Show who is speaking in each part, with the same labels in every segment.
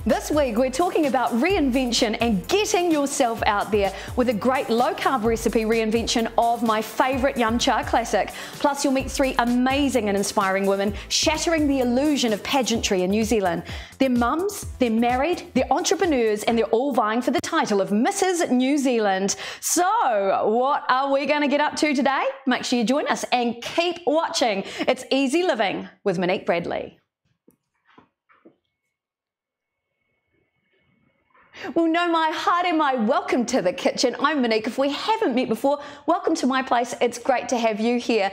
Speaker 1: This week we're talking about reinvention and getting yourself out there with a great low-carb recipe reinvention of my favourite yum cha classic. Plus you'll meet 3 amazing and inspiring women shattering the illusion of pageantry in New Zealand. They're mums, they're married, they're entrepreneurs, and they're all vying for the title of Mrs. New Zealand. So what are we going to get up to today? Make sure you join us and keep watching. It's Easy Living with Monique Bradley. Well, no, my heart and my welcome to the kitchen. I'm Monique. If we haven't met before, welcome to my place. It's great to have you here.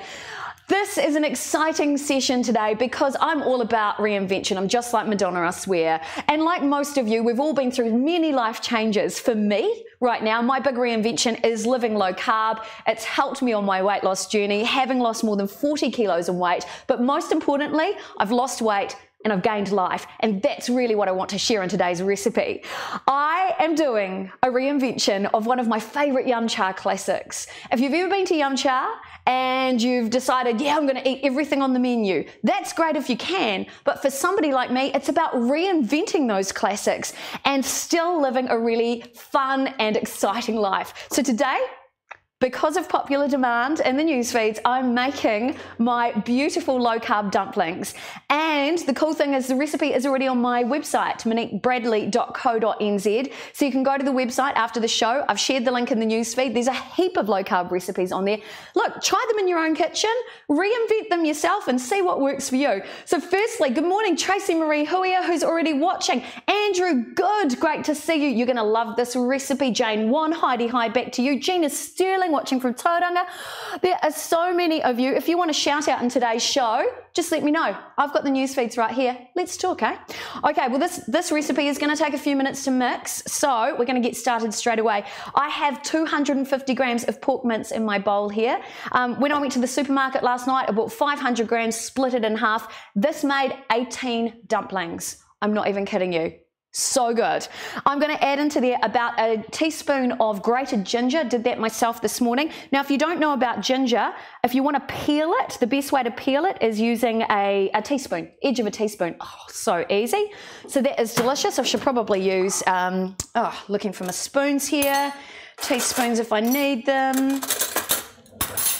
Speaker 1: This is an exciting session today because I'm all about reinvention. I'm just like Madonna, I swear. And like most of you, we've all been through many life changes. For me, right now, my big reinvention is living low carb. It's helped me on my weight loss journey, having lost more than 40 kilos in weight. But most importantly, I've lost weight and I've gained life, and that's really what I want to share in today's recipe. I am doing a reinvention of one of my favorite yum cha classics. If you've ever been to yum cha and you've decided, yeah, I'm going to eat everything on the menu, that's great if you can, but for somebody like me, it's about reinventing those classics and still living a really fun and exciting life. So today, because of popular demand in the news feeds, I'm making my beautiful low-carb dumplings. And the cool thing is the recipe is already on my website, moniquebradley.co.nz. So you can go to the website after the show. I've shared the link in the news feed. There's a heap of low-carb recipes on there. Look, try them in your own kitchen, reinvent them yourself and see what works for you. So firstly, good morning, Tracy Marie Huia, who's already watching. Andrew, good, great to see you. You're going to love this recipe. Jane Wan, Heidi, hi, back to you. Gina Sterling, watching from Tauranga. There are so many of you. If you want to shout out in today's show, just let me know. I've got the news feeds right here. Let's talk, eh? Okay, well this recipe is going to take a few minutes to mix, so we're going to get started straight away. I have 250 grams of pork mince in my bowl here. When I went to the supermarket last night, I bought 500 grams, split it in half. This made 18 dumplings. I'm not even kidding you. So good. I'm going to add into there about a teaspoon of grated ginger. Did that myself this morning. Now, if you don't know about ginger, if you want to peel it, the best way to peel it is using a teaspoon, edge of a teaspoon. Oh, so easy. So that is delicious. I should probably use, looking for my spoons here, teaspoons if I need them.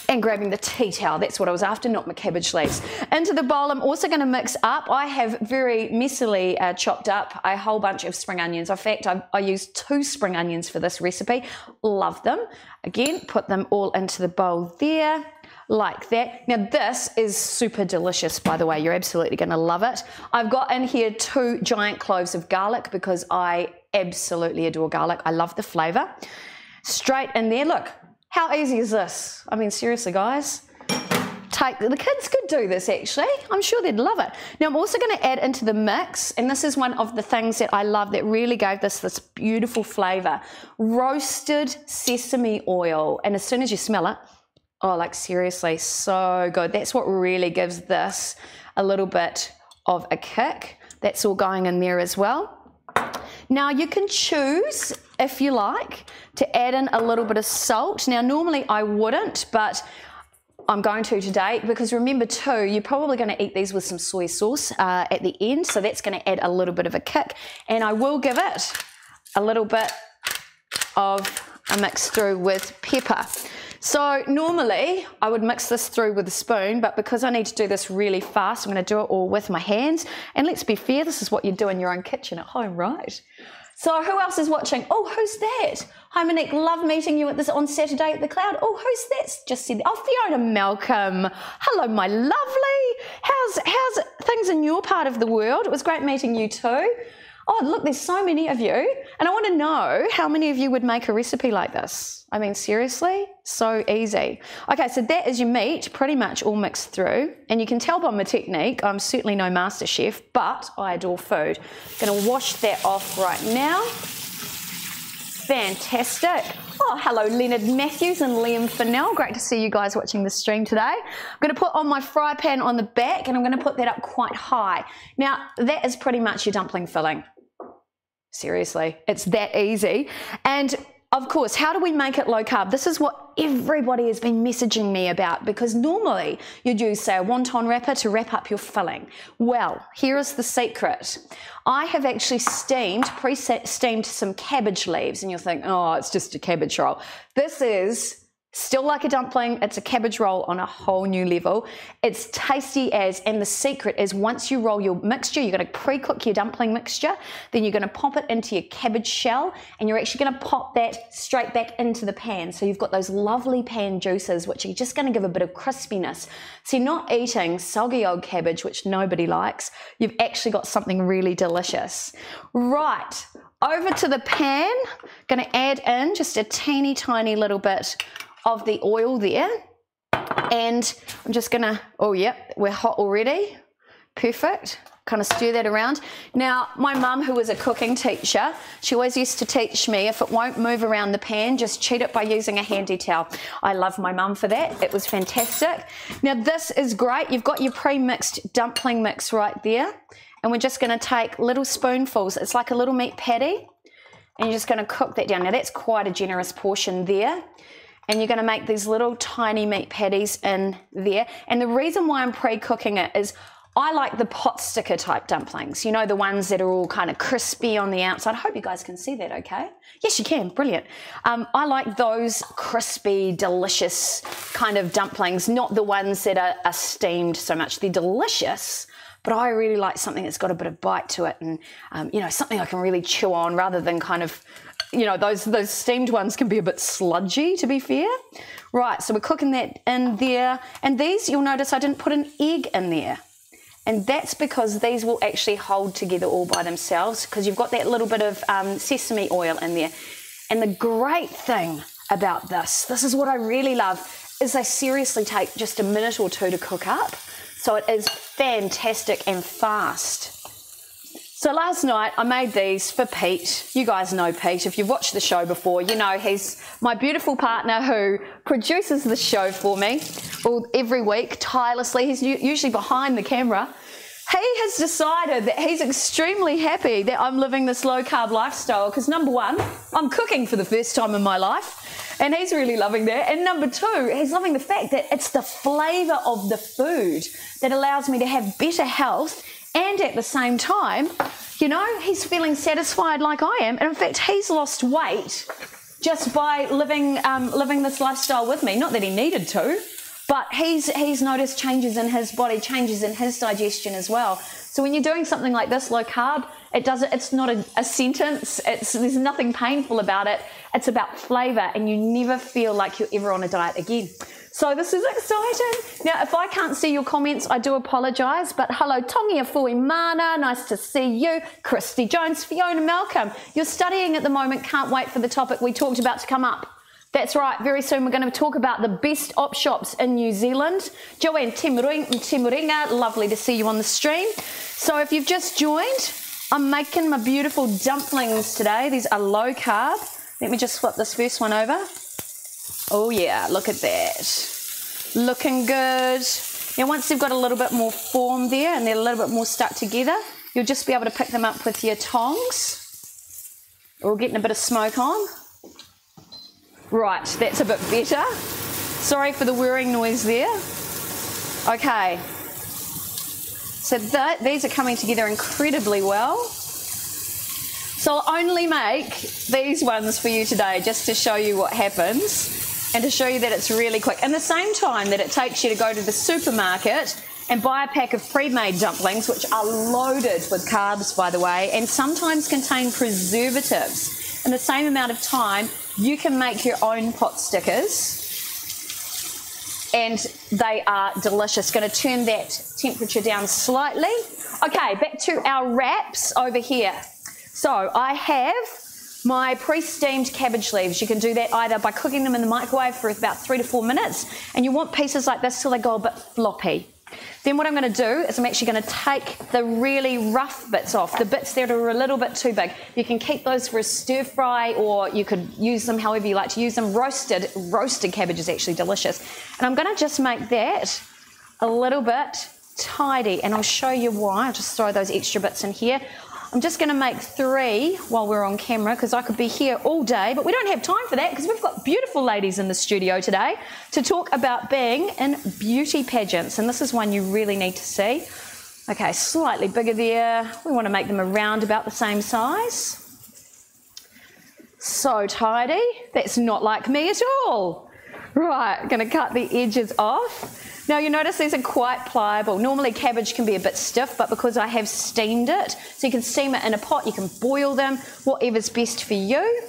Speaker 1: And grabbing the tea towel, that's what I was after, not my cabbage leaves. Into the bowl, I'm also going to mix up, I have very messily chopped up a whole bunch of spring onions. In fact, I used 2 spring onions for this recipe. Love them. Again, put them all into the bowl there, like that. Now this is super delicious, by the way. You're absolutely going to love it. I've got in here 2 giant cloves of garlic because I absolutely adore garlic. I love the flavour. Straight in there, look. How easy is this? I mean, seriously, guys. The kids could do this, actually. I'm sure they'd love it. Now, I'm also going to add into the mix, and this is one of the things that I love that really gave this beautiful flavour. Roasted sesame oil. And as soon as you smell it, oh, like seriously, so good. That's what really gives this a little bit of a kick. That's all going in there as well. Now you can choose, if you like, to add in a little bit of salt. Now normally I wouldn't, but I'm going to today because remember too, you're probably going to eat these with some soy sauce at the end, so that's going to add a little bit of a kick. And I will give it a little bit of a mix through with pepper. So normally I would mix this through with a spoon, but because I need to do this really fast, I'm going to do it all with my hands. And let's be fair, this is what you do in your own kitchen at home, right? So who else is watching? Oh, who's that? Hi Monique, love meeting you on Saturday at the Cloud. Oh, who's that? Just said, oh, Fiona Malcolm. Hello, my lovely. How's things in your part of the world? It was great meeting you too. Oh, look, there's so many of you. And I want to know how many of you would make a recipe like this. I mean, seriously, so easy. Okay, so that is your meat pretty much all mixed through. And you can tell by my technique, I'm certainly no master chef, but I adore food. Going to wash that off right now. Fantastic. Oh, hello, Leonard Matthews and Liam Fennell. Great to see you guys watching the stream today. I'm going to put on my fry pan on the back, and I'm going to put that up quite high. Now, that is pretty much your dumpling filling. Seriously, it's that easy. And of course, how do we make it low carb? This is what everybody has been messaging me about, because normally you'd use, say, a wonton wrapper to wrap up your filling. Well, here is the secret. I have actually pre-steamed some cabbage leaves, and you'll think, oh, it's just a cabbage roll. This is still like a dumpling. It's a cabbage roll on a whole new level. It's tasty as, and the secret is once you roll your mixture, you're going to pre-cook your dumpling mixture, then you're going to pop it into your cabbage shell, and you're actually going to pop that straight back into the pan. So you've got those lovely pan juices, which are just going to give a bit of crispiness. So you're not eating soggy old cabbage, which nobody likes. You've actually got something really delicious. Right, over to the pan, going to add in just a teeny tiny little bit of the oil there, and I'm just gonna, oh yep, we're hot already, perfect. Kind of stir that around. Now, my mum, who was a cooking teacher, she always used to teach me, if it won't move around the pan, just cheat it by using a handy towel. I love my mum for that. It was fantastic. Now, this is great. You've got your pre-mixed dumpling mix right there, and we're just gonna take little spoonfuls. It's like a little meat patty, and you're just gonna cook that down. Now, that's quite a generous portion there. And you're going to make these little tiny meat patties in there. And the reason why I'm pre-cooking it is I like the pot sticker type dumplings. You know, the ones that are all kind of crispy on the outside. I hope you guys can see that okay. Yes, you can. Brilliant. I like those crispy, delicious kind of dumplings, not the ones that are steamed so much. They're delicious, but I really like something that's got a bit of bite to it, and, you know, something I can really chew on rather than kind of, you know, those steamed ones can be a bit sludgy, to be fair. Right, so we're cooking that in there. And these, you'll notice I didn't put an egg in there. And that's because these will actually hold together all by themselves, because you've got that little bit of sesame oil in there. And the great thing about this is what I really love, is they seriously take just a minute or two to cook up. So it is fantastic and fast. So last night I made these for Pete. You guys know Pete. If you've watched the show before, you know he's my beautiful partner who produces the show for me every week tirelessly. He's usually behind the camera. He has decided that he's extremely happy that I'm living this low-carb lifestyle because, number one, I'm cooking for the first time in my life, and he's really loving that. And number two, he's loving the fact that it's the flavour of the food that allows me to have better health, and at the same time, you know, he's feeling satisfied like I am. And in fact, he's lost weight just by living this lifestyle with me. Not that he needed to, but he's noticed changes in his body, changes in his digestion as well. So when you're doing something like this, low carb, it's not a sentence. There's nothing painful about it. It's about flavour, and you never feel like you're ever on a diet again. So this is exciting. Now, if I can't see your comments, I do apologise, but hello, Tongia Fuimana, nice to see you. Christy Jones, Fiona Malcolm, you're studying at the moment, can't wait for the topic we talked about to come up. That's right, very soon we're going to talk about the best op shops in New Zealand. Joanne Timuringa, lovely to see you on the stream. So if you've just joined, I'm making my beautiful dumplings today. These are low carb. Let me just flip this first one over. Oh yeah, look at that. Looking good. Now once they've got a little bit more form there and they're a little bit more stuck together, you'll just be able to pick them up with your tongs. Or getting a bit of smoke on. Right, that's a bit better. Sorry for the whirring noise there. Okay. So these are coming together incredibly well. So I'll only make these ones for you today just to show you what happens and to show you that it's really quick. And the same time that it takes you to go to the supermarket and buy a pack of pre-made dumplings, which are loaded with carbs, by the way, and sometimes contain preservatives. In the same amount of time, you can make your own pot stickers, and they are delicious. Going to turn that temperature down slightly. Okay, back to our wraps over here. So I have my pre-steamed cabbage leaves. You can do that either by cooking them in the microwave for about 3 to 4 minutes, and you want pieces like this till they go a bit floppy. Then what I'm going to do is I'm actually going to take the really rough bits off, the bits that are a little bit too big. You can keep those for a stir fry, or you could use them however you like to use them. Roasted cabbage is actually delicious. And I'm going to just make that a little bit tidy, and I'll show you why. I'll just throw those extra bits in here. I'm just going to make 3 while we're on camera because I could be here all day, but we don't have time for that because we've got beautiful ladies in the studio today to talk about being in beauty pageants, and this is one you really need to see. Okay, slightly bigger there. We want to make them around about the same size. So tidy. That's not like me at all. Right, going to cut the edges off. Now you notice these are quite pliable. Normally cabbage can be a bit stiff, but because I have steamed it, so you can steam it in a pot, you can boil them, whatever's best for you.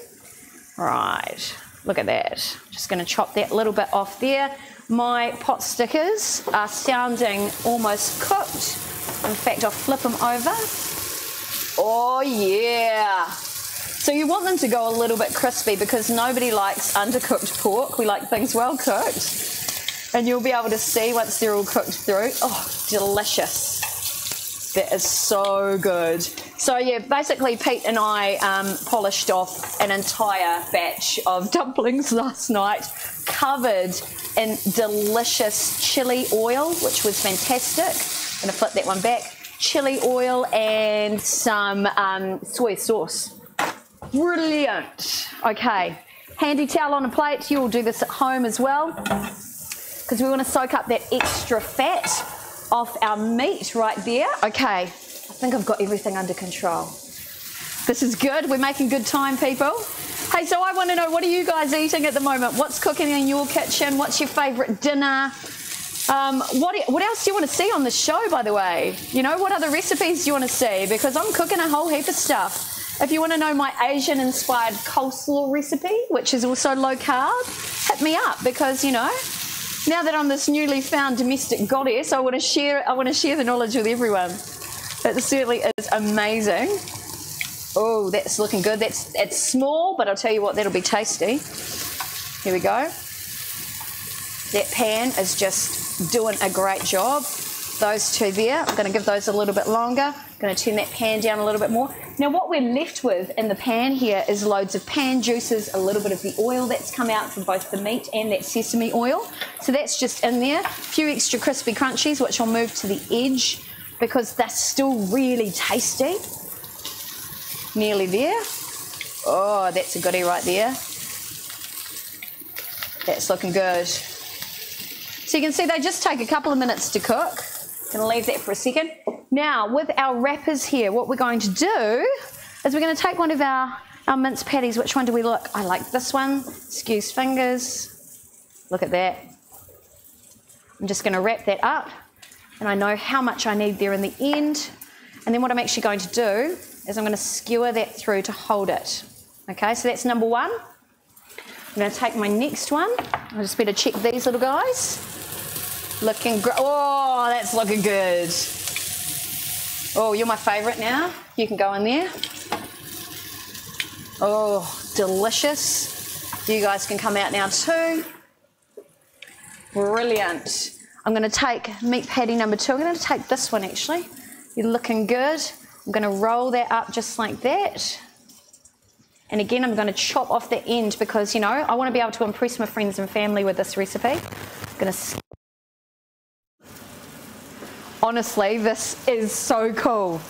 Speaker 1: Right, look at that. Just going to chop that little bit off there. My pot stickers are sounding almost cooked. In fact, I'll flip them over. Oh yeah. So you want them to go a little bit crispy because nobody likes undercooked pork. We like things well cooked. And you'll be able to see once they're all cooked through. Oh, delicious. That is so good. So yeah, basically Pete and I polished off an entire batch of dumplings last night, covered in delicious chili oil, which was fantastic. I'm gonna flip that one back. Chili oil and some soy sauce. Brilliant. Okay, handy towel on a plate. You'll do this at home as well, because we want to soak up that extra fat off our meat right there. Okay, I think I've got everything under control. This is good. We're making good time, people. Hey, so I want to know, what are you guys eating at the moment? What's cooking in your kitchen? What's your favourite dinner? What else do you want to see on the show, by the way? You know, what other recipes do you want to see? Because I'm cooking a whole heap of stuff. If you want to know my Asian-inspired coleslaw recipe, which is also low carb, hit me up because, you know, now that I'm this newly found domestic goddess, I want to share the knowledge with everyone. That certainly is amazing. Oh, that's looking good. It's small, but I'll tell you what, that'll be tasty. Here we go. That pan is just doing a great job. Those two there, I'm going to give those a little bit longer. I'm going to turn that pan down a little bit more. Now what we're left with in the pan here is loads of pan juices, a little bit of the oil that's come out from both the meat and that sesame oil. So that's just in there. A few extra crispy crunchies, which I'll move to the edge because they're still really tasty. Nearly there. Oh, that's a goodie right there. That's looking good. So you can see they just take a couple of minutes to cook. Gonna leave that for a second. Now with our wrappers here, what we're going to do is we're going to take one of our minced patties. Which one do we look? I like this one. Excuse fingers. Look at that. I'm just going to wrap that up, and I know how much I need there in the end. And then what I'm actually going to do is I'm going to skewer that through to hold it. Okay, so that's number one. I'm going to take my next one. I just better check these little guys. Looking great. Oh, that's looking good. Oh, you're my favourite now. You can go in there. Oh, delicious. You guys can come out now too. Brilliant. I'm going to take meat patty number 2. I'm going to take this one actually. You're looking good. I'm going to roll that up just like that. And again, I'm going to chop off the end because, you know, I want to be able to impress my friends and family with this recipe. I'm going to... Honestly, this is so cool.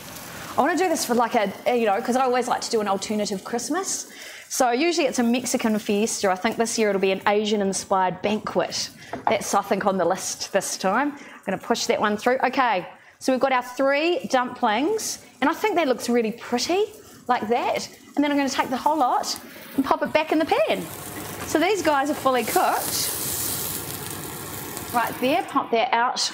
Speaker 1: I want to do this for like a, you know, because I always like to do an alternative Christmas. So usually it's a Mexican fiesta. I think this year it'll be an Asian-inspired banquet. That's, I think, on the list this time. I'm going to push that one through. Okay, so we've got our 3 dumplings, and I think that looks really pretty, like that. And then I'm going to take the whole lot and pop it back in the pan. So these guys are fully cooked. Right there, pop that out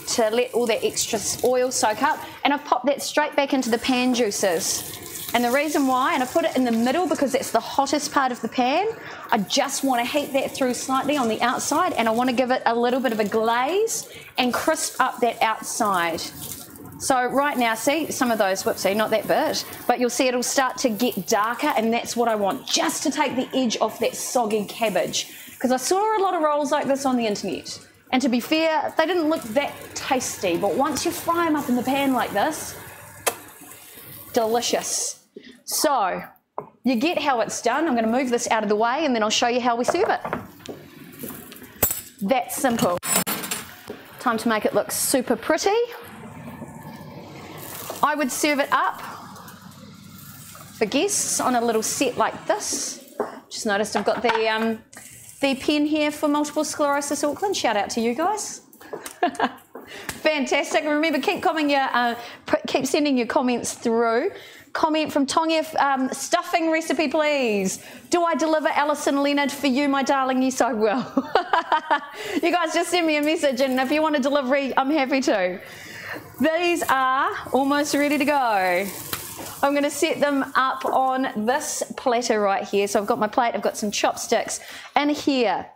Speaker 1: to let all that extra oil soak up, and I've popped that straight back into the pan juices. And the reason why, and I put it in the middle because it's the hottest part of the pan, I just want to heat that through slightly on the outside, and I want to give it a little bit of a glaze and crisp up that outside. So right now, see, some of those, whoopsie, not that bit, but you'll see it'll start to get darker, and that's what I want, just to take the edge off that soggy cabbage. Because I saw a lot of rolls like this on the internet. And to be fair, they didn't look that tasty, but once you fry them up in the pan like this, delicious. So, you get how it's done. I'm going to move this out of the way and then I'll show you how we serve it. That's simple. Time to make it look super pretty. I would serve it up for guests on a little set like this. Just noticed I've got the pen here for Multiple Sclerosis Auckland. Shout out to you guys. Fantastic. Remember, keep sending your comments through. Comment from Tongia, stuffing recipe, please. Do I deliver Alison Leonard for you, my darling? Yes, I will. You guys just send me a message, and if you want a delivery, I'm happy to. These are almost ready to go. I'm going to set them up on this platter right here. So I've got my plate, I've got some chopsticks, and here.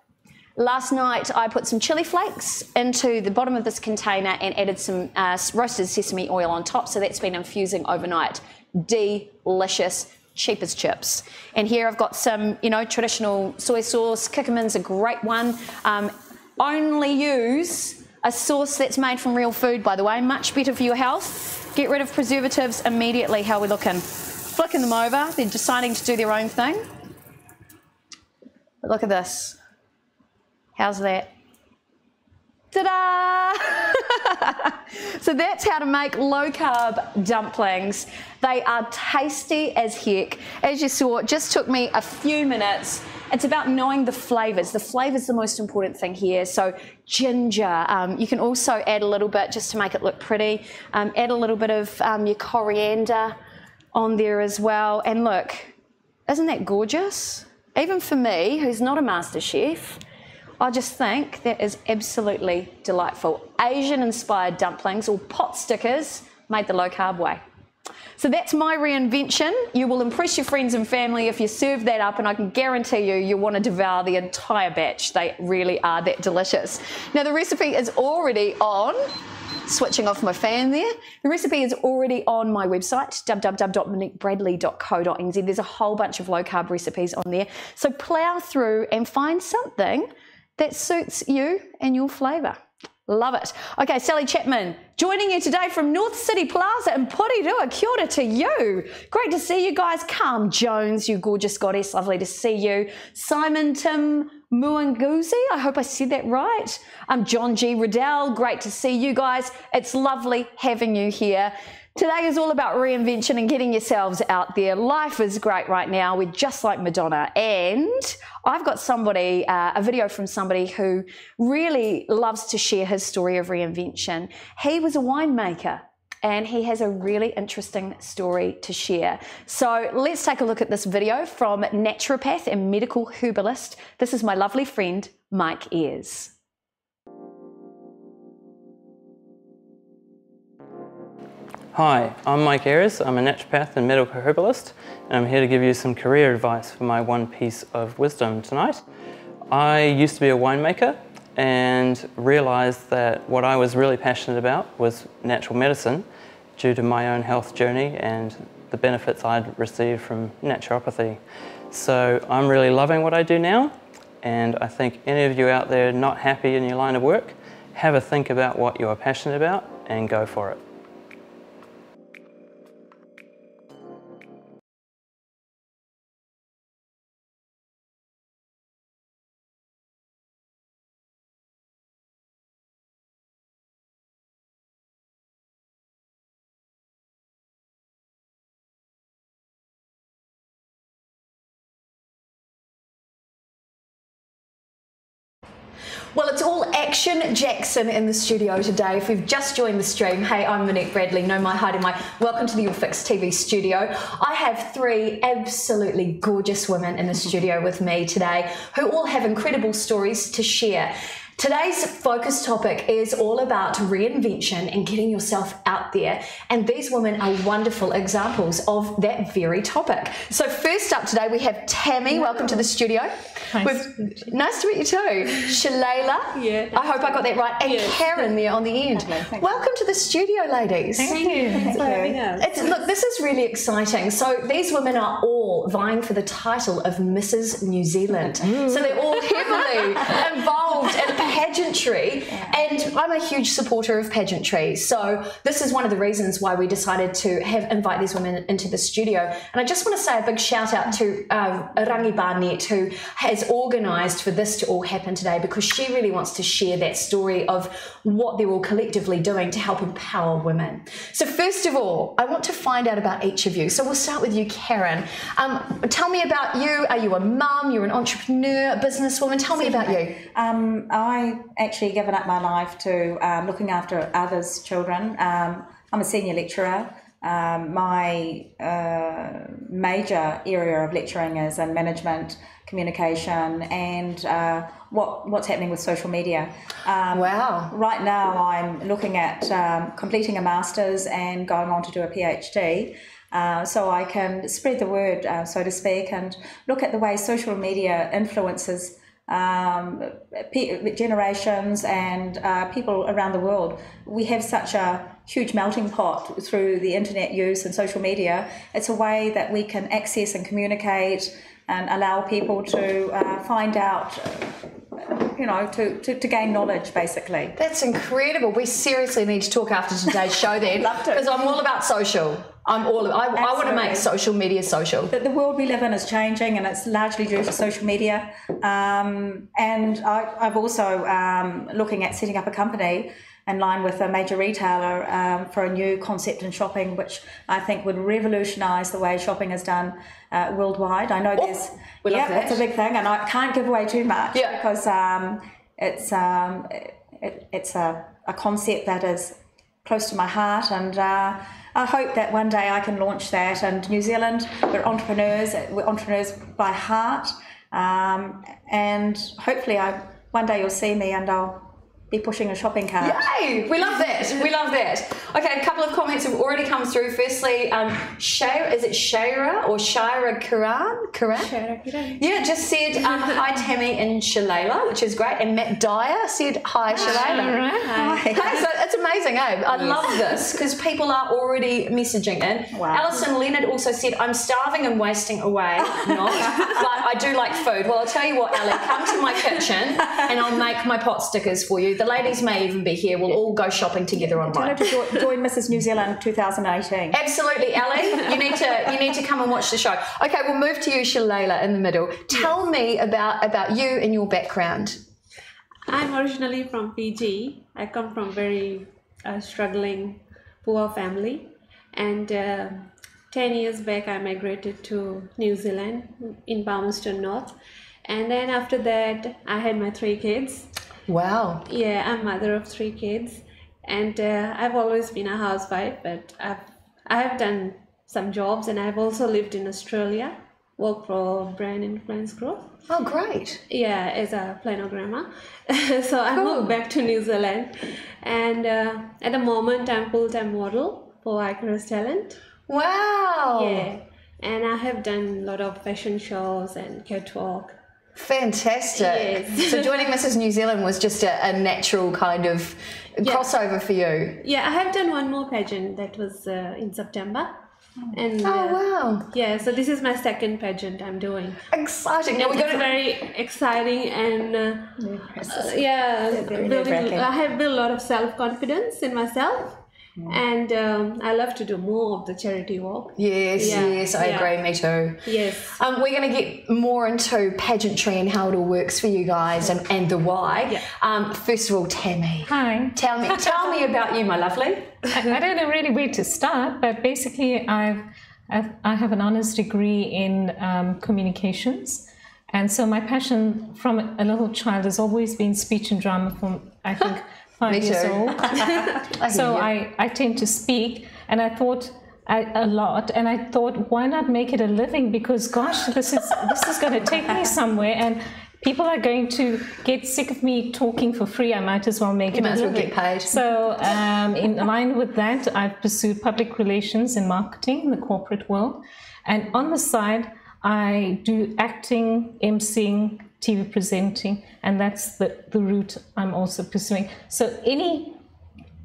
Speaker 1: Last night I put some chili flakes into the bottom of this container and added some roasted sesame oil on top, so that's been infusing overnight. Delicious, cheap as chips. And here I've got some, traditional soy sauce. Kikkoman's a great one. Only use a sauce that's made from real food, by the way, much better for your health. Get rid of preservatives immediately. How are we looking? Flicking them over, they're deciding to do their own thing. But look at this. How's that? Ta-da! So that's how to make low-carb dumplings. They are tasty as heck. As you saw, it just took me a few minutes. It's about knowing the flavours. The flavour's the most important thing here. So ginger, you can also add a little bit just to make it look pretty. Add a little bit of your coriander on there as well. And look, isn't that gorgeous? Even for me, who's not a master chef, I just think that is absolutely delightful. Asian-inspired dumplings or pot stickers made the low-carb way. So that's my reinvention. You will impress your friends and family if you serve that up, and I can guarantee you'll want to devour the entire batch. They really are that delicious. Now, the recipe is already on. Switching off my fan there. The recipe is already on my website, www.moniquebradley.co.nz. There's a whole bunch of low-carb recipes on there. So plough through and find something that suits you and your flavour. Love it. Okay, Sally Chapman, joining you today from North City Plaza in Porirua. Kia ora to you. Great to see you guys. Calm Jones, you gorgeous goddess. Lovely to see you. Simon Tim Muanguzi, I hope I said that right. John G. Riddell, great to see you guys. It's lovely having you here. Today is all about reinvention and getting yourselves out there. Life is great right now. We're just like Madonna. And I've got somebody, a video from somebody who really loves to share his story of reinvention. He was a winemaker and he has a really interesting story to share. So let's take a look at this video from naturopath and medical herbalist. This is my lovely friend, Mike Ayres.
Speaker 2: Hi, I'm Mike Ayres. I'm a naturopath and medical herbalist, and I'm here to give you some career advice for my one piece of wisdom tonight. I used to be a winemaker and realised that what I was really passionate about was natural medicine due to my own health journey and the benefits I'd received from naturopathy. So I'm really loving what I do now, and I think any of you out there not happy in your line of work, have a think about what you're passionate about and go for it.
Speaker 1: Well, it's all action Jackson in the studio today. If you've just joined the stream, hey, I'm Monique Bradley, no my hiding my. Welcome to the Your Fix TV studio. I have three absolutely gorgeous women in the studio with me today who all have incredible stories to share. Today's focus topic is all about reinvention and getting yourself out there, and these women are wonderful examples of that very topic. So first up today we have Tammy. Welcome to the studio. Nice to meet you too. Shalala.
Speaker 3: Yeah.
Speaker 1: I hope I got that right. And Karen there on the end. Welcome to the studio, ladies.
Speaker 3: Thank you. Thanks for having us.
Speaker 1: Look, this is really exciting. So these women are all vying for the title of Mrs. New Zealand. So they're all heavily involved in pageant pageantry, and I'm a huge supporter of pageantry. So this is one of the reasons why we decided to invite these women into the studio. And I just want to say a big shout out to Rangi Barnett, who has organised for this to all happen today, because she really wants to share that story of what they're all collectively doing to help empower women. So first of all, I want to find out about each of you. So we'll start with you, Karen. Tell me about you. Are you a mum? You're an entrepreneur, a businesswoman? Tell me about you.
Speaker 3: I actually given up my life to looking after others' children. I'm a senior lecturer. My major area of lecturing is in management, communication, and what's happening with social media.
Speaker 1: Wow.
Speaker 3: Right now I'm looking at completing a master's and going on to do a PhD. So I can spread the word, so to speak, and look at the way social media influences generations and people around the world. We have such a huge melting pot through the internet use and social media. It's a way that we can access and communicate and allow people to find out, you know, to gain knowledge, basically.
Speaker 1: That's incredible. We seriously need to talk after today's show then.
Speaker 3: Love to.
Speaker 1: Because I'm all about social. I want to make social media social.
Speaker 3: The world we live in is changing, and it's largely due to social media. And I've also looking at setting up a company in line with a major retailer for a new concept in shopping, which I think would revolutionise the way shopping is done worldwide. I know there's it's a big thing, and I can't give away too much because it's a concept that is close to my heart, and I hope that one day I can launch that. And New Zealand, we're entrepreneurs by heart, and hopefully one day you'll see me and I'll be pushing a shopping cart.
Speaker 1: Yay! We love that. We love that. Okay, a couple of comments have already come through. Firstly, is it Shaira or Shaira Karan?
Speaker 4: Shaira Karan.
Speaker 1: Yeah, just said hi Tammy and Shalala, which is great. And Matt Dyer said hi Shalala.
Speaker 4: Hi.
Speaker 1: Hey, so it's amazing, eh? I love this because people are already messaging in.
Speaker 3: Wow.
Speaker 1: Alison Leonard also said, I'm starving and wasting away. Not, but I do like food. Well, I'll tell you what, Ali, come to my kitchen and I'll make my pot stickers for you. The ladies may even be here. We'll all go shopping together online.
Speaker 3: Tell her to join Mrs. New Zealand 2018.
Speaker 1: Absolutely, Ali. You need to come and watch the show. Okay, we'll move to you, Shalala, in the middle. Tell me about you and your background.
Speaker 4: I'm originally from Fiji. I come from very struggling, poor family, and 10 years back I migrated to New Zealand in Palmerston North, and then after that I had my 3 kids.
Speaker 1: Wow.
Speaker 4: Yeah, I'm mother of 3 kids, and I've always been a housewife, but I have done some jobs, and I've also lived in Australia, worked for Brand Influence Group.
Speaker 1: Oh, great.
Speaker 4: Yeah, as a planogrammer. So I moved back to New Zealand, and at the moment I'm full-time model for Icarus Talent.
Speaker 1: Wow.
Speaker 4: Yeah, and I have done a lot of fashion shows and catwalk.
Speaker 1: Fantastic.
Speaker 4: Yes.
Speaker 1: So joining Mrs. New Zealand was just a natural kind of crossover for you.
Speaker 4: Yeah, I have done one more pageant that was in September. And
Speaker 1: wow.
Speaker 4: Yeah, so this is my 2nd pageant I'm doing.
Speaker 1: Exciting. Now
Speaker 4: It's very exciting, and I have built a lot of self-confidence in myself. And I love to do more of the charity work.
Speaker 1: Yes, I agree, me too.
Speaker 4: Yes.
Speaker 1: We're going to get more into pageantry and how it all works for you guys and the why. Yeah. First of all, Tammy.
Speaker 5: Hi.
Speaker 1: Tell me about you, my lovely.
Speaker 5: I don't know really where to start, but basically I have an honours degree in communications. And so my passion from a little child has always been speech and drama from, I think, 5 years old. So I tend to speak, and I thought a lot, and I thought, why not make it a living? Because gosh, this is going to take me somewhere, and people are going to get sick of me talking for free. I might as well make it a living.
Speaker 1: You might as well get paid.
Speaker 5: So in line with that, I've pursued public relations and marketing in the corporate world, and on the side I do acting, emceeing, TV presenting, and that's the route I'm also pursuing. So any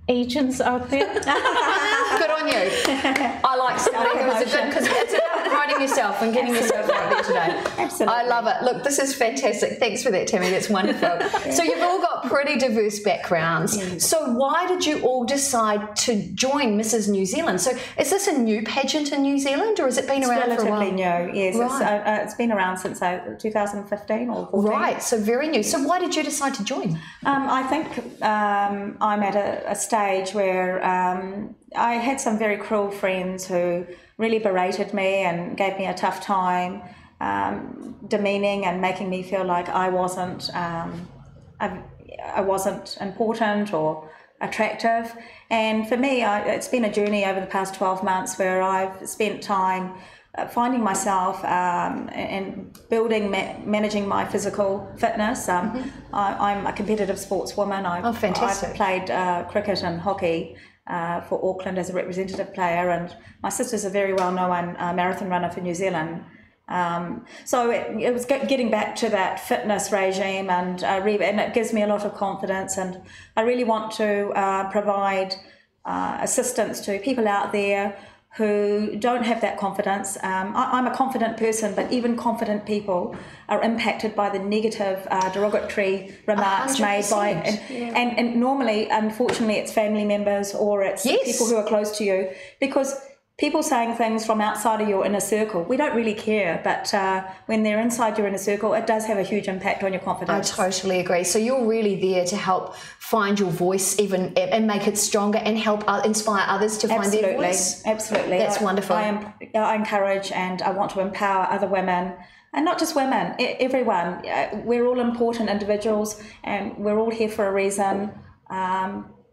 Speaker 5: agents out there?
Speaker 1: Good on you. I like somebody who's a good, because it's about promoting yourself and getting yourself out there today.
Speaker 3: Absolutely.
Speaker 1: I love it. Look, this is fantastic. Thanks for that, Tammy. That's wonderful. So you've all got got pretty diverse backgrounds. So why did you all decide to join Mrs. New Zealand? So is this a new pageant in New Zealand, or has it been around for a while?
Speaker 3: Relatively new, yes.
Speaker 1: Right.
Speaker 3: It's been around since 2015 or 14.
Speaker 1: Right, so very new. So why did you decide to join?
Speaker 3: I think I'm at a stage where I had some very cruel friends who really berated me and gave me a tough time, demeaning and making me feel like I wasn't important or attractive. And for me, it's been a journey over the past 12 months where I've spent time finding myself and building, managing my physical fitness. I'm a competitive sportswoman. I've played cricket and hockey for Auckland as a representative player, and my sister's a very well-known marathon runner for New Zealand. So it was getting back to that fitness regime, and it gives me a lot of confidence, and I really want to provide assistance to people out there who don't have that confidence. I'm a confident person, but even confident people are impacted by the negative, derogatory remarks 100%. Made by, and normally, unfortunately, it's family members or it's people who are close to you, because people saying things from outside of your inner circle, we don't really care, but when they're inside your inner circle, it does have a huge impact on your confidence.
Speaker 1: I totally agree. So you're really there to help find your voice even and make it stronger and help inspire others to find their voice.
Speaker 3: Absolutely.
Speaker 1: That's wonderful.
Speaker 3: I encourage and I want to empower other women, and not just women, everyone. We're all important individuals and we're all here for a reason.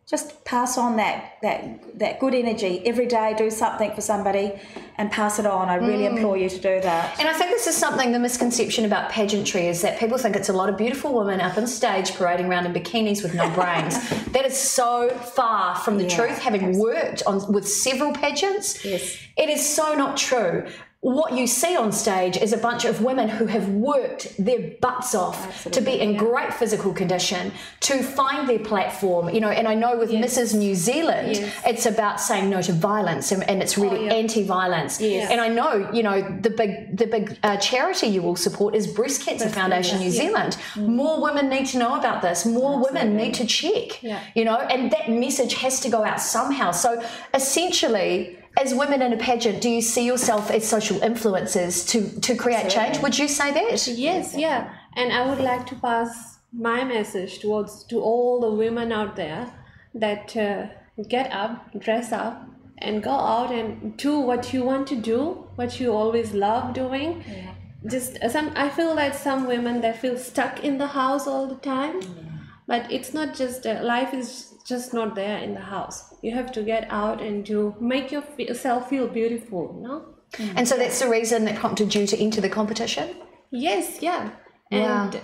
Speaker 3: Just pass on that good energy every day. Do something for somebody and pass it on. I really implore you to do that.
Speaker 1: And I think this is something, the misconception about pageantry is that people think it's a lot of beautiful women up on stage parading around in bikinis with no brains. That is so far from the truth. Having worked with several pageants, it is so not true. What you see on stage is a bunch of women who have worked their butts off to be in great physical condition, to find their platform, you know, and I know with Mrs. New Zealand, it's about saying no to violence and it's really anti-violence. And I know, you know, the big charity you all support is Breast Cancer Foundation New Zealand. More women need to know about this. More women need to check, you know, and that message has to go out somehow. So essentially, as women in a pageant, do you see yourself as social influencers to create change? Would you say that?
Speaker 4: Yes, yeah. And I would like to pass my message to all the women out there that get up, dress up, and go out and do what you want to do, what you always love doing. I feel that some women, they feel stuck in the house all the time, but it's not just life is just not there in the house. You have to get out and make yourself feel beautiful, no?
Speaker 1: And so that's the reason that prompted you to enter the competition?
Speaker 4: Yes, yeah. And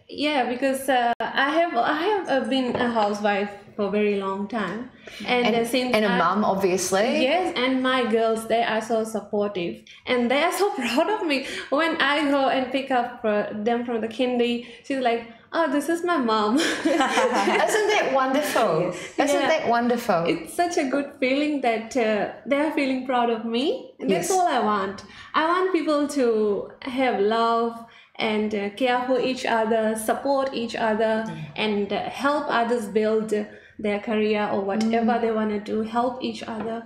Speaker 4: because I have been a housewife for a very long time, and a mum, obviously. Yes, and my girls, they are so supportive and they are so proud of me. When I go and pick up them from the kindy, she's like, "Oh, this is my mom."
Speaker 1: Isn't that wonderful? Isn't that wonderful?
Speaker 4: It's such a good feeling that they're feeling proud of me. And that's all I want. I want people to have love and care for each other, support each other, and help others build their career or whatever they want to do, help each other.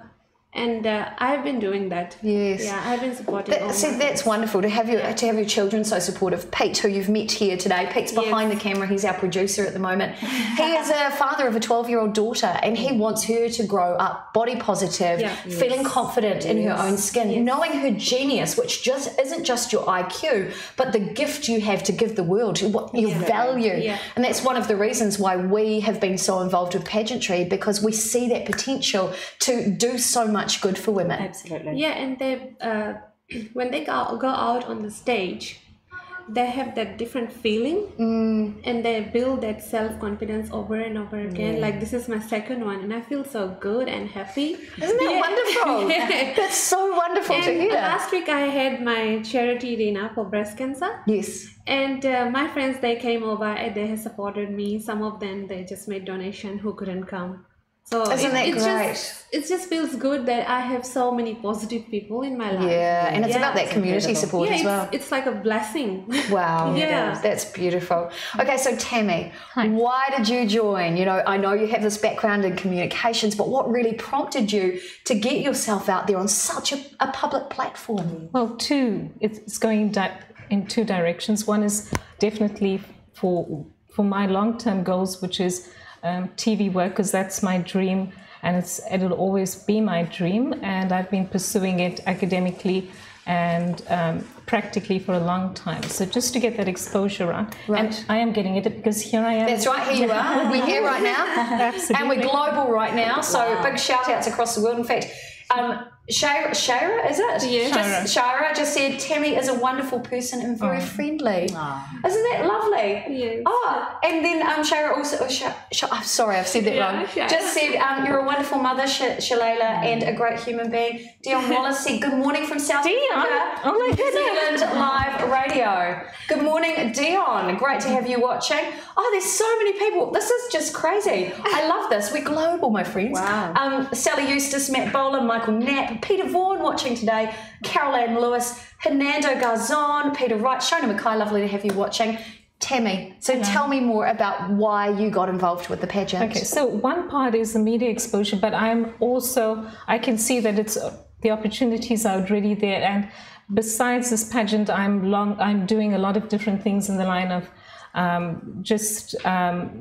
Speaker 4: And I've been doing that. Yes. Yeah, I've been supporting.
Speaker 1: That's wonderful to have your children so supportive. Pete, who you've met here today, Pete's behind the camera. He's our producer at the moment. He is a father of a 12-year-old daughter, and he wants her to grow up body positive, feeling confident in her own skin, knowing her genius, which just isn't just your IQ, but the gift you have to give the world, your value. And that's one of the reasons why we have been so involved with pageantry, because we see that potential to do so much good for women.
Speaker 3: Absolutely.
Speaker 4: Yeah, and they when they go out on the stage, they have that different feeling, and they build that self-confidence over and over again. Like, this is my second one, and I feel so good and happy.
Speaker 1: Isn't that wonderful? That's so wonderful to hear.
Speaker 4: Last week I had my charity dinner for breast cancer.
Speaker 1: Yes.
Speaker 4: And my friends, they came over and they have supported me. Some of them, they just made donation who couldn't come. So
Speaker 1: Isn't that great?
Speaker 4: It just feels good that I have so many positive people in my life.
Speaker 1: Yeah, and it's about that community support as well.
Speaker 4: It's like a blessing.
Speaker 1: Wow,
Speaker 4: Yeah.
Speaker 1: that's beautiful. Okay, so Tammy, why did you join? You know, I know you have this background in communications, but what really prompted you to get yourself out there on such a public platform?
Speaker 5: Well, it's going in two directions. One is definitely for my long-term goals, which is TV work, because that's my dream. And it'll always be my dream, and I've been pursuing it academically and practically for a long time. So just to get that exposure on, and I am getting it because here I am.
Speaker 1: That's right, here you are. We're here right now.
Speaker 5: Absolutely.
Speaker 1: And we're global right now, so big shout outs across the world. In fact, Shara, is it?
Speaker 4: Yeah.
Speaker 1: Shara just said Tammy is a wonderful person and very friendly. Isn't that lovely?
Speaker 4: Yes.
Speaker 1: Oh, and then Shara also, I'm sorry, I've said that wrong.
Speaker 4: Shara.
Speaker 1: Just said you're a wonderful mother, Shalala, and a great human being. Dion Wallace said good morning from South Africa.
Speaker 5: Oh my
Speaker 1: New
Speaker 5: goodness.
Speaker 1: Zealand Live Radio. Good morning, Dion. Great to have you watching. Oh, there's so many people. This is just crazy. I love this. We're global, my friends.
Speaker 3: Wow.
Speaker 1: Sally Eustace, Matt Bowler, Michael Knapp, Peter Vaughan watching today, Carol Ann Lewis, Hernando Garzon, Peter Wright, Shona Mackay, lovely to have you watching. Tammy, so tell me more about why you got involved with the pageant.
Speaker 5: Okay, so one part is the media exposure, but I can see that the opportunities are already there. And besides this pageant, I'm doing a lot of different things in the line of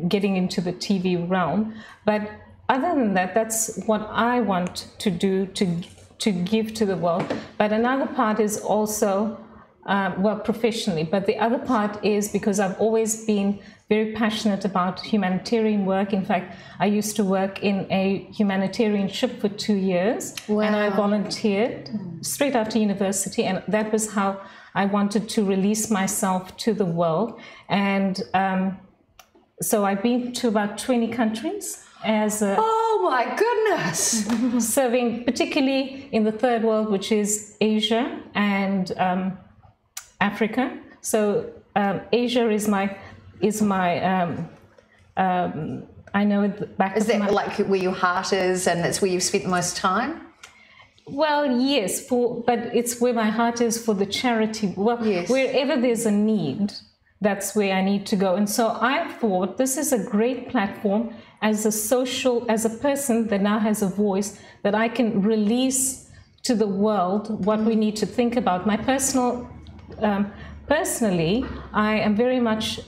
Speaker 5: getting into the TV realm. But other than that, that's what I want to do to give to the world. But another part is also, professionally, but the other part is because I've always been very passionate about humanitarian work. In fact, I used to work in a humanitarian ship for 2 years.
Speaker 1: Wow.
Speaker 5: And I volunteered straight after university, and that was how I wanted to release myself to the world. And so I've been to about 20 countries as a...
Speaker 1: Oh my goodness!
Speaker 5: serving particularly in the third world, which is Asia and Africa. So Asia is my I know it back.
Speaker 1: Is that like where your heart is, and that's where you've spent the most time?
Speaker 5: Well, yes, but it's where my heart is for the charity. Well,
Speaker 1: yes.
Speaker 5: Wherever there's a need, that's where I need to go. And so I thought this is a great platform as a person that now has a voice, that I can release to the world what we need to think about. My personally, I am very much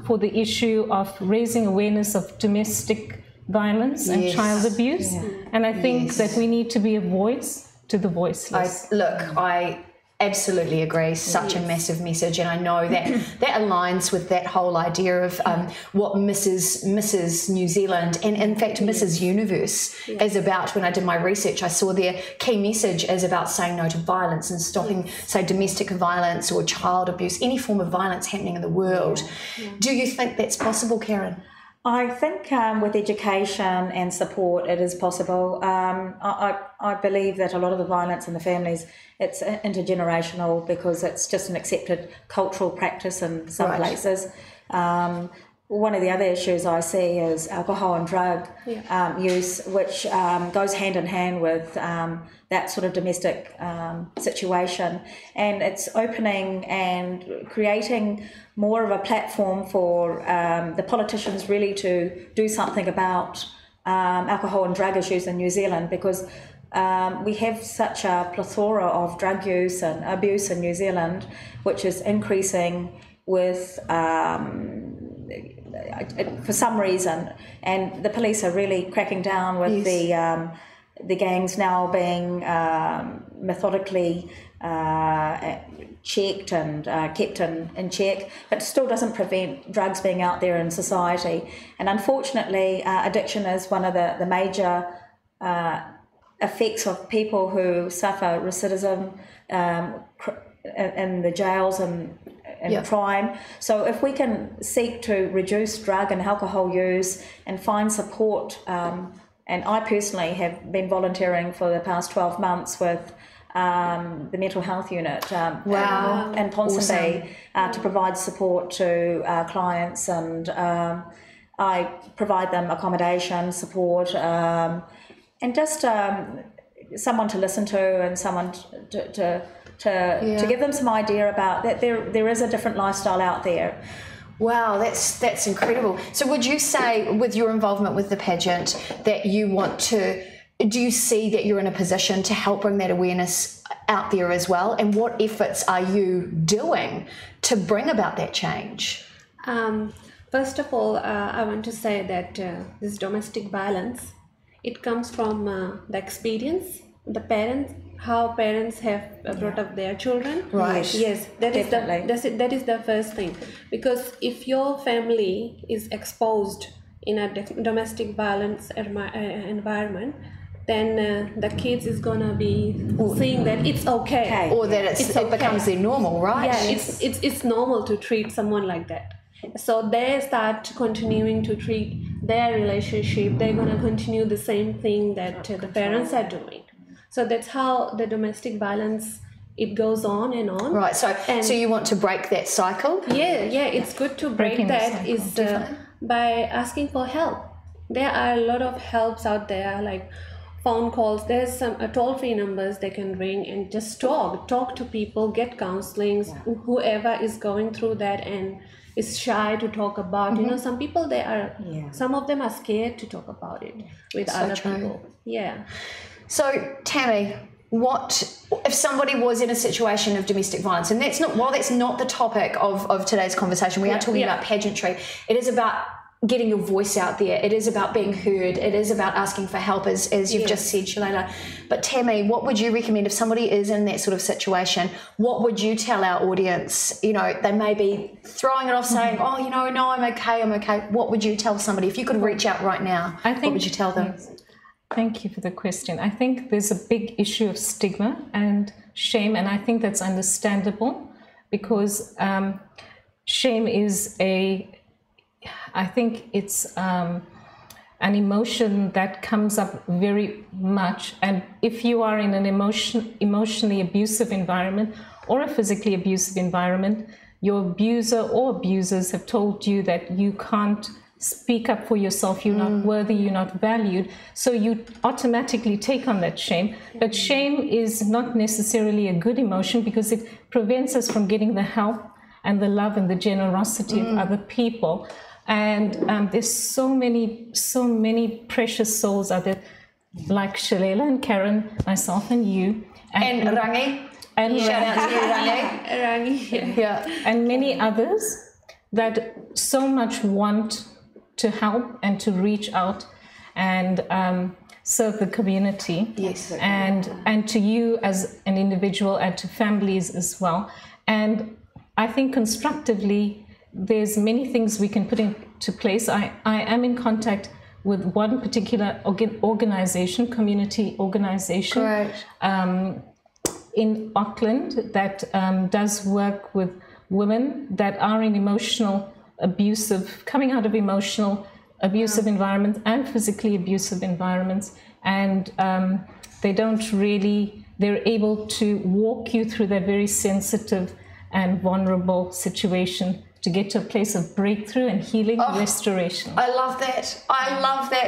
Speaker 5: for the issue of raising awareness of domestic violence and child abuse. Yeah. And I think that we need to be a voice to the voiceless.
Speaker 1: I absolutely agree. Such a massive message, and I know that that aligns with that whole idea of what Mrs. New Zealand and in fact Mrs. Universe is about. When I did my research, I saw their key message is about saying no to violence and stopping, say, domestic violence or child abuse, any form of violence happening in the world. Do you think that's possible, Karen?
Speaker 3: I think with education and support, it is possible. I believe that a lot of the violence in the families, it's intergenerational because it's just an accepted cultural practice in some places. One of the other issues I see is alcohol and drug use, which goes hand in hand with that sort of domestic situation. And it's opening and creating more of a platform for the politicians really to do something about alcohol and drug issues in New Zealand, because we have such a plethora of drug use and abuse in New Zealand, which is increasing with for some reason, and the police are really cracking down with the gangs now being methodically checked and kept in check, but still doesn't prevent drugs being out there in society. And unfortunately, addiction is one of the major effects of people who suffer recidivism in the jails and crime. So if we can seek to reduce drug and alcohol use and find support, and I personally have been volunteering for the past 12 months with the mental health unit in Ponsonby to provide support to clients and I provide them accommodation, support, and just someone to listen to, and someone to give them some idea about that there is a different lifestyle out there.
Speaker 1: Wow, that's incredible. So would you say, with your involvement with the pageant, that you want to, do you see that you're in a position to help bring that awareness out there as well? And what efforts are you doing to bring about that change?
Speaker 4: First of all, I want to say that this domestic violence, it comes from the experience, the parents, how parents have brought up their children.
Speaker 1: Right.
Speaker 4: Yes, that is the first thing. Because if your family is exposed in a domestic violence environment, then the kids is gonna be seeing that it's okay,
Speaker 1: or that it becomes their normal, right?
Speaker 4: Yeah, it's normal to treat someone like that. So they start continuing to treat their relationship. They're gonna continue the same thing that the parents are doing. So that's how the domestic violence, it goes on and on.
Speaker 1: Right. So you want to break that cycle?
Speaker 4: Yeah. It's good to break that by asking for help. There are a lot of helps out there, like phone calls. There's some toll-free numbers they can ring and just talk to people, get counseling. Whoever is going through that and is shy to talk about. You know, some people some of them are scared to talk about it with other people. Yeah.
Speaker 1: So Tammy, what if somebody was in a situation of domestic violence? And that's not the topic of today's conversation. We are talking about pageantry. It is about getting your voice out there. It is about being heard. It is about asking for help, as you've just said, Shalala. But Tammy, what would you recommend if somebody is in that sort of situation? What would you tell our audience? You know, they may be throwing it off, saying, "Oh, you know, no, I'm okay." What would you tell somebody if you could reach out right now? What would you tell them?
Speaker 5: Thank you for the question. I think there's a big issue of stigma and shame, and I think that's understandable because shame is I think it's an emotion that comes up very much. And if you are in an emotionally abusive environment or a physically abusive environment, your abuser or abusers have told you that you can't speak up for yourself, you're not worthy, you're not valued, so you automatically take on that shame. But shame is not necessarily a good emotion because it prevents us from getting the help and the love and the generosity of other people. And there's so many precious souls out there, like Shalela and Karen, myself and you. And
Speaker 1: Rangi. And shout out to you, Rangi. Yeah.
Speaker 5: And many others that so much want to help and to reach out and serve the community.
Speaker 1: Yes.
Speaker 5: And to you as an individual and to families as well. And I think constructively, there's many things we can put into place. I am in contact with one particular organization, community organization in Auckland that does work with women that are in coming out of emotional abusive environments and physically abusive environments. And they're able to walk you through that very sensitive and vulnerable situation to get to a place of breakthrough and healing and restoration.
Speaker 1: I love that.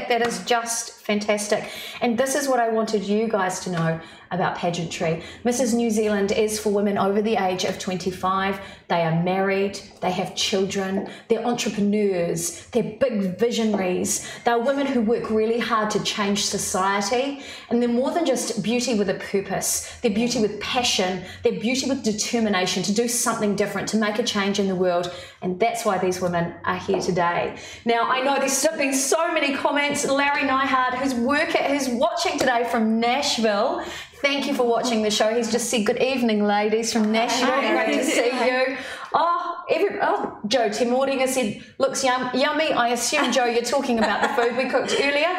Speaker 1: That is just fantastic. And this is what I wanted you guys to know about pageantry. Mrs. New Zealand is for women over the age of 25. They are married, they have children, they're entrepreneurs, they're big visionaries. They're women who work really hard to change society, and they're more than just beauty with a purpose. They're beauty with passion, they're beauty with determination to do something different, to make a change in the world, and that's why these women are here today. Now, I know there's been so many comments. Larry Nyhard, who's watching today from Nashville, thank you for watching the show. He's just said, "Good evening, ladies from Nashville. Great to see you." Joe Timordinga said, "Looks yummy." I assume, Joe, you're talking about the food we cooked earlier.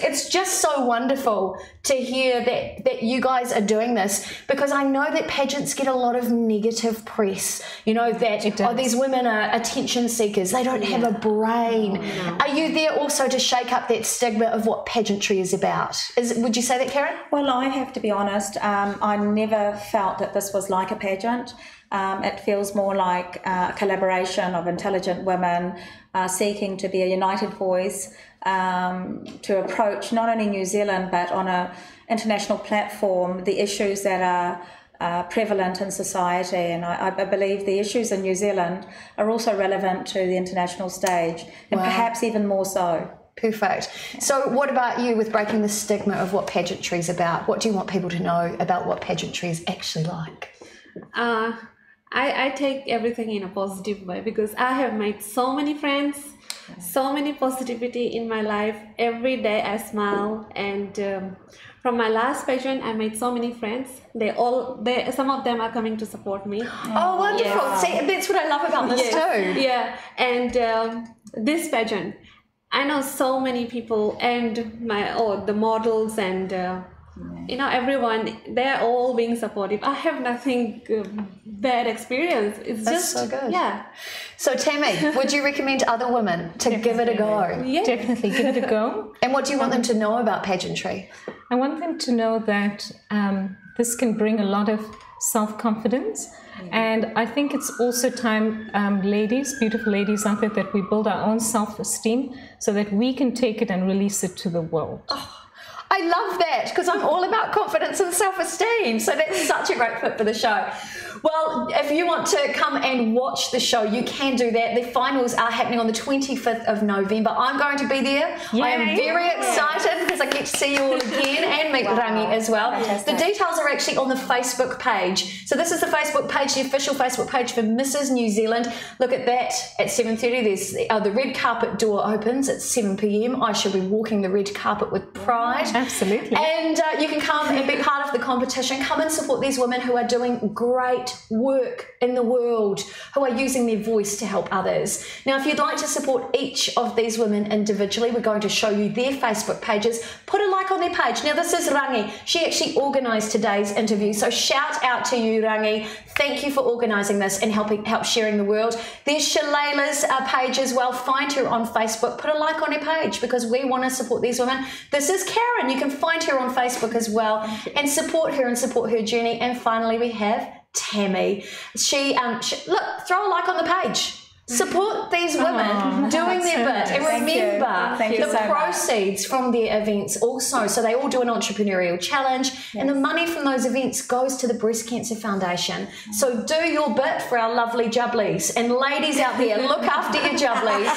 Speaker 1: It's just so wonderful to hear that you guys are doing this, because I know that pageants get a lot of negative press. You know, that these women are attention seekers. They don't have a brain. No. Are you there also to shake up that stigma of what pageantry is about? Would you say that, Karen?
Speaker 3: Well, I have to be honest. I never felt that this was like a pageant. It feels more like a collaboration of intelligent women seeking to be a united voice to approach not only New Zealand but on an international platform the issues that are prevalent in society. And I believe the issues in New Zealand are also relevant to the international stage, and perhaps even more so.
Speaker 1: Perfect. So what about you with breaking the stigma of what pageantry is about? What do you want people to know about what pageantry is actually like?
Speaker 4: I take everything in a positive way, because I have made so many friends, so many positivity in my life. Every day I smile, and from my last pageant I made so many friends. Some of them are coming to support me.
Speaker 1: Oh, wonderful.
Speaker 4: Yeah.
Speaker 1: See, that's what I love about this too.
Speaker 4: Yeah, and this pageant, I know so many people, and the models and everyone, they're all being supportive. I have nothing bad experience. It's
Speaker 1: That's
Speaker 4: just
Speaker 1: so good.
Speaker 4: Yeah.
Speaker 1: So Tammy, would you recommend other women to give it a go?
Speaker 4: Yeah.
Speaker 5: Definitely give it a go.
Speaker 1: And what do you want them to know about pageantry?
Speaker 5: I want them to know that this can bring a lot of self-confidence. And I think it's also time, ladies, beautiful ladies out there, that we build our own self-esteem so that we can take it and release it to the world.
Speaker 1: I love that, because I'm all about confidence and self-esteem. So that's such a great fit for the show. Well, if you want to come and watch the show, you can do that. The finals are happening on the 25th of November. I'm going to be there.
Speaker 5: Yay.
Speaker 1: I am very excited because I get to see you all again and meet Rangi as well.
Speaker 3: Fantastic.
Speaker 1: The details are actually on the Facebook page. So this is the Facebook page, the official Facebook page for Mrs. New Zealand. Look at that at 7:30. There's the red carpet door opens at 7 p.m. I shall be walking the red carpet with pride.
Speaker 5: Absolutely.
Speaker 1: And you can come and be part of the competition. Come and support these women who are doing great work in the world, who are using their voice to help others. Now, if you'd like to support each of these women individually, we're going to show you their Facebook pages. Put a like on their page. Now, this is Rangi. She actually organised today's interview, so shout out to you, Rangi. Thank you for organising this and help sharing the world. There's Shaleila's page as well. Find her on Facebook. Put a like on her page, because we want to support these women. This is Karen. You can find her on Facebook as well and support her journey. And finally, we have Tammy. She look, throw a like on the page. Support these women doing their bit, and remember the proceeds from their events also. So they all do an entrepreneurial challenge, and the money from those events goes to the Breast Cancer Foundation. So do your bit for our lovely jubblies, and ladies out there, look after your jubblies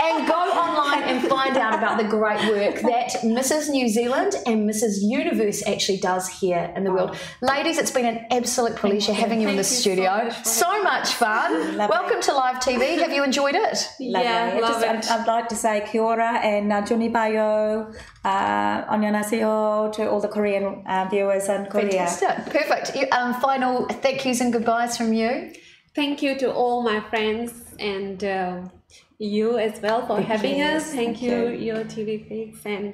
Speaker 1: and go online and find out about the great work that Mrs. New Zealand and Mrs. Universe actually does here in the world. Ladies, it's been an absolute pleasure having you in the studio. So much fun. Welcome to live TV. Have you enjoyed it?
Speaker 4: Yeah, love it.
Speaker 3: I'd like to say kia ora and Juni Bayo, annyeonghaseyo to all the Korean viewers in Korea.
Speaker 1: Fantastic. Perfect. Final thank yous and goodbyes from you.
Speaker 4: Thank you to all my friends, and you as well for having us. Thank you, your TV Fix, and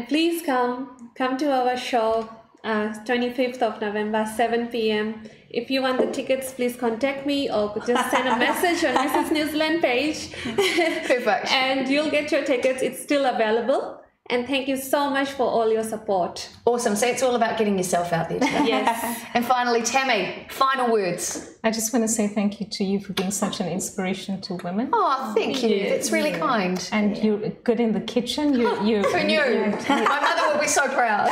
Speaker 4: please come to our show 25th of November, 7 p.m. If you want the tickets, please contact me or just send a message on Mrs. New Zealand page.
Speaker 1: Perfect.
Speaker 4: And you'll get your tickets. It's still available. And thank you so much for all your support.
Speaker 1: Awesome. So it's all about getting yourself out there today.
Speaker 4: Yes.
Speaker 1: And finally, Tammy, final words.
Speaker 5: I just want to say thank you to you for being such an inspiration to women.
Speaker 1: Oh, thank you. That's really kind.
Speaker 5: And you're good in the kitchen. You
Speaker 1: Who knew? My mother will be so proud.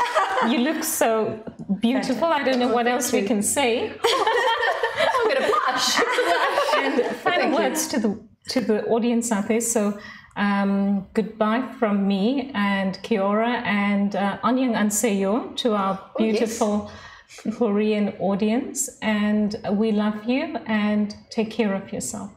Speaker 5: You look so beautiful. I don't know what else we can say.
Speaker 1: I'm going to blush.
Speaker 5: And final words to the audience out there. So goodbye from me and kia ora and annyeonghaseyo to our beautiful Korean audience. And we love you, and take care of yourself.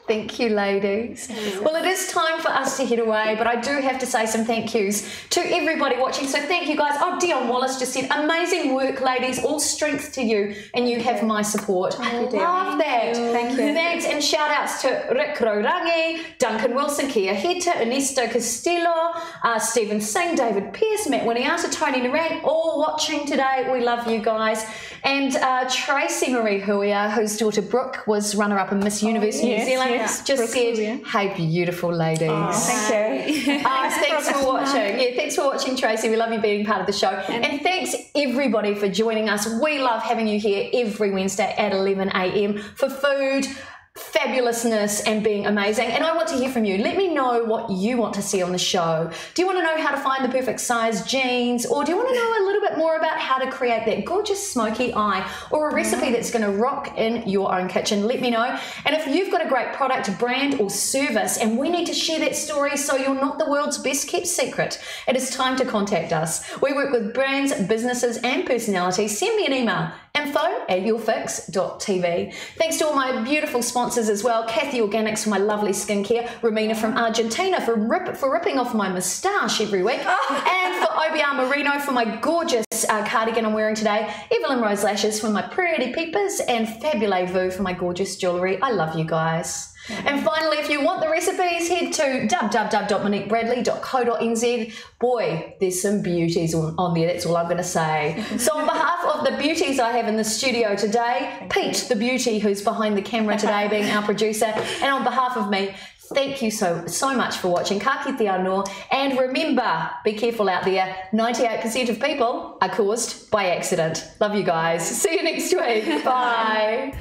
Speaker 1: Thank you, ladies. Well, it is time for us to head away, but I do have to say some thank yous to everybody watching. So thank you, guys. Oh, Dion Wallace just said, amazing work, ladies. All strength to you, and you have my support. I love that.
Speaker 3: Thank you.
Speaker 1: Thanks, and shout outs to Rick Rorangi, Duncan Wilson, Kia Heta, Ernesto Castillo, Stephen Singh, David Pearce, Matt Winiata, Tony Naran, all watching today. We love you guys. And Tracy Marie Huia, whose daughter Brooke was runner-up in Miss Universe New Zealand.
Speaker 5: Yes,
Speaker 1: just said, hey, beautiful ladies.
Speaker 3: Thank you.
Speaker 1: Thanks for watching. Yeah, thanks for watching, Tracy. We love you being part of the show. And thanks, everybody, for joining us. We love having you here every Wednesday at 11 a.m. for food, fabulousness, and being amazing. And I want to hear from you. Let me know what you want to see on the show. Do you want to know how to find the perfect size jeans, or do you want to know a little bit more about how to create that gorgeous smoky eye, or a recipe that's going to rock in your own kitchen? Let me know. And if you've got a great product, brand, or service, and we need to share that story so you're not the world's best kept secret, it is time to contact us. We work with brands, businesses, and personalities. Send me an email, info@yourfix.tv. Thanks to all my beautiful sponsors as well. Kathy Organics for my lovely skincare, Romina from Argentina for ripping off my moustache every week, and for OBR Merino for my gorgeous cardigan I'm wearing today, Evelyn Rose Lashes for my pretty peepers, and FriYay for my gorgeous jewellery. I love you guys. And finally, if you want the recipes, head to www.moniquebradley.co.nz. Boy, there's some beauties on there, that's all I'm going to say. So on behalf of the beauties I have in the studio today, Pete, the beauty who's behind the camera today, being our producer, and on behalf of me, thank you so much for watching. Ka kite anō. And remember, be careful out there, 98% of people are caused by accident. Love you guys. See you next week. Bye.